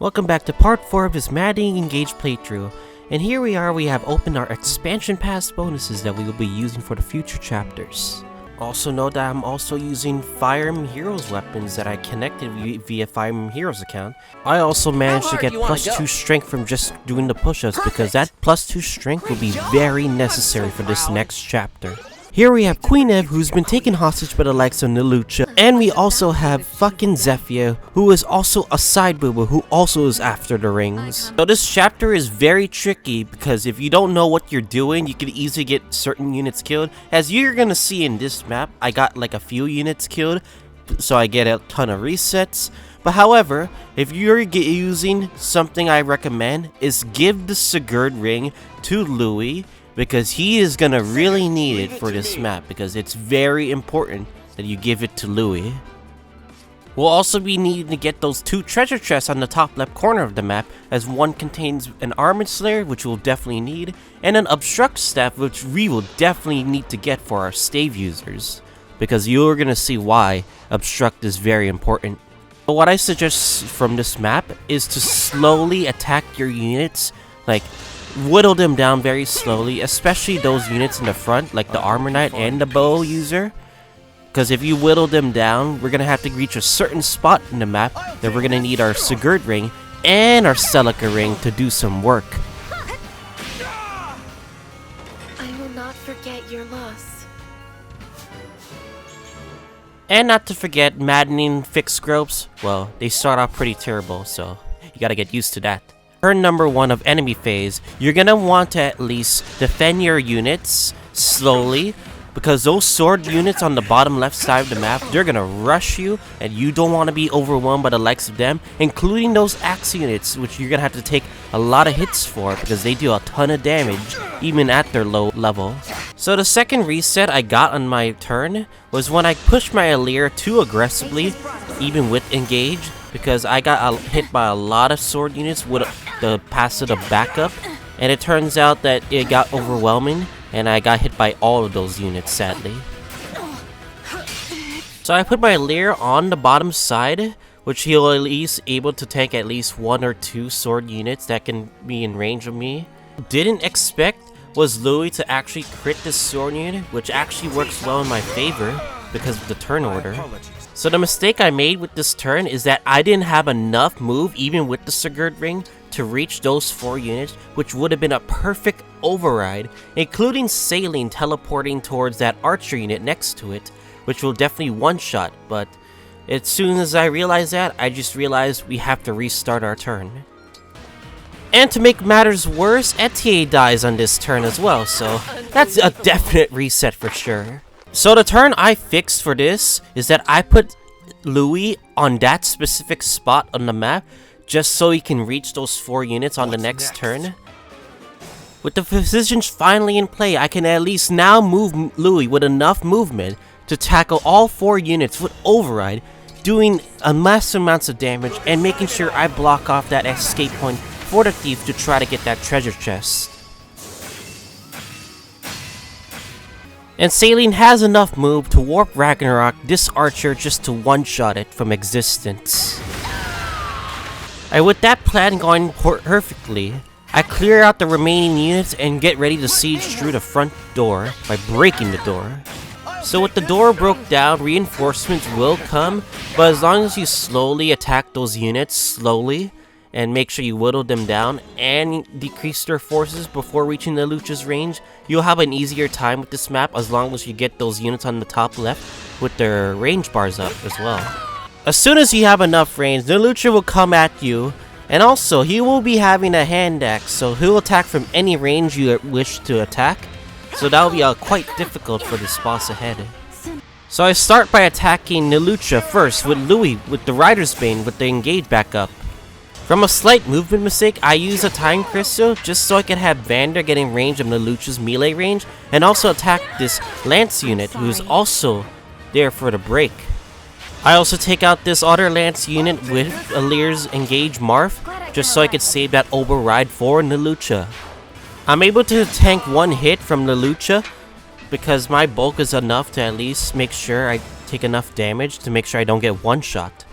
Welcome back to part 4 of this Maddening Engaged playthrough, and here we have opened our expansion pass bonuses that we will be using for the future chapters. Also note that I'm also using Fire Emblem Heroes weapons that I connected via Fire Emblem Heroes account. I also managed to get +2 strength from just doing the push-ups because that +2 strength will be very necessary for this next chapter. Here we have Queen Eve, who's been taken hostage by the likes of Nilucha, and we also have fucking Zephyr, who is also a side boober who also is after the rings. So this chapter is very tricky because if you don't know what you're doing, you can easily get certain units killed. As you're gonna see in this map, I got like a few units killed, so I get a ton of resets. But however, if you're using something I recommend is give the Sigurd ring to Louis, because he is gonna really need it for this map, because it's very important that you give it to Louis. We'll also be needing to get those 2 treasure chests on the top left corner of the map, as one contains an Armored Slayer, which we'll definitely need, and an Obstruct Staff, which we will definitely need to get for our stave users, because you're gonna see why Obstruct is very important. But what I suggest from this map is to slowly attack your units, like whittle them down very slowly, especially those units in the front, like the Armor Knight and the Bow user. Because if you whittle them down, we're gonna have to reach a certain spot in the map that we're gonna need our Sigurd ring and our Celica ring to do some work. I will not forget your loss. And not to forget, Maddening fixed gropes, well, they start off pretty terrible, so you gotta get used to that. Turn number 1 of enemy phase, you're gonna want to at least defend your units slowly, because those sword units on the bottom left side of the map, they're gonna rush you, and you don't want to be overwhelmed by the likes of them, including those axe units, which you're gonna have to take a lot of hits for, because they do a ton of damage, even at their low level. So the second reset I got on my turn was when I pushed my Alir too aggressively, even with engage, because I got hit by a lot of sword units with the passive backup, and it turns out that it got overwhelming, and I got hit by all of those units, sadly. So I put my Alir on the bottom side, which he'll at least able to take at least 1 or 2 sword units that can be in range of me. Didn't expect was Louis to actually crit this sword unit, which actually works well in my favor because of the turn order. So the mistake I made with this turn is that I didn't have enough move, even with the Sigurd ring, to reach those 4 units, which would have been a perfect override, including Saline teleporting towards that archer unit next to it, which will definitely one-shot, but as soon as I realized that, I just realized we have to restart our turn. And to make matters worse, Etier dies on this turn as well, so that's a definite reset for sure. So the turn I fixed for this is that I put Louis on that specific spot on the map just so he can reach those 4 units on the next turn. With the positions finally in play, I can at least now move Louis with enough movement to tackle all 4 units with override, doing a massive amounts of damage and making sure I block off that escape point for the thief to try to get that treasure chest. And Saline has enough move to warp Ragnarok this archer just to one-shot it from existence. And with that plan going perfectly, I clear out the remaining units and get ready to siege through the front door by breaking the door. So with the door broke down, reinforcements will come, but as long as you slowly attack those units slowly, and make sure you whittle them down and decrease their forces before reaching the Lucha's range, you'll have an easier time with this map as long as you get those units on the top left with their range bars up as well. As soon as you have enough range, the Lucha will come at you, and also he will be having a hand axe, so he'll attack from any range you wish to attack, so that'll be quite difficult for this boss ahead. So I start by attacking Nilucha first with Louis with the Rider's Bane with the engage back up. From a slight movement mistake, I use a Time Crystal just so I can have Vander get in range of Nilucha's melee range and also attack this Lance unit who is also there for the break. I also take out this other Lance unit with Alir's Engage Marth just so I could save that override for Nilucha. I'm able to tank 1 hit from Nilucha because my bulk is enough to at least make sure I take enough damage to make sure I don't get one-shot.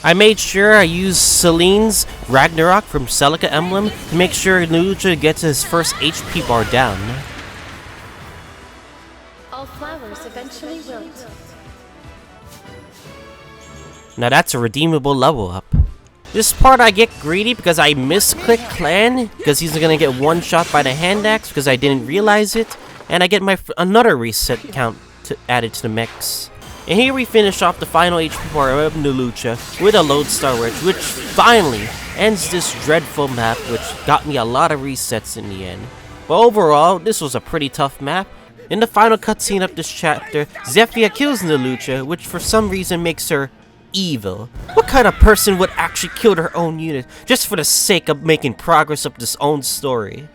I made sure I used Celine's Ragnarok from Celica Emblem to make sure Lelouch gets his first HP bar down. All flowers eventually wilt. Now that's a redeemable level up. This part I get greedy because I misclick Clan because he's gonna get one shot by the hand axe because I didn't realize it, and I get my another reset count added to the mix. And here we finish off the final HP bar of Lelouch with a Lodestar Witch, which finally ends this dreadful map, which got me a lot of resets in the end. But overall, this was a pretty tough map. In the final cutscene of this chapter, Zephyr kills Lelouch, which for some reason makes her evil. What kind of person would actually kill their own unit just for the sake of making progress of this own story?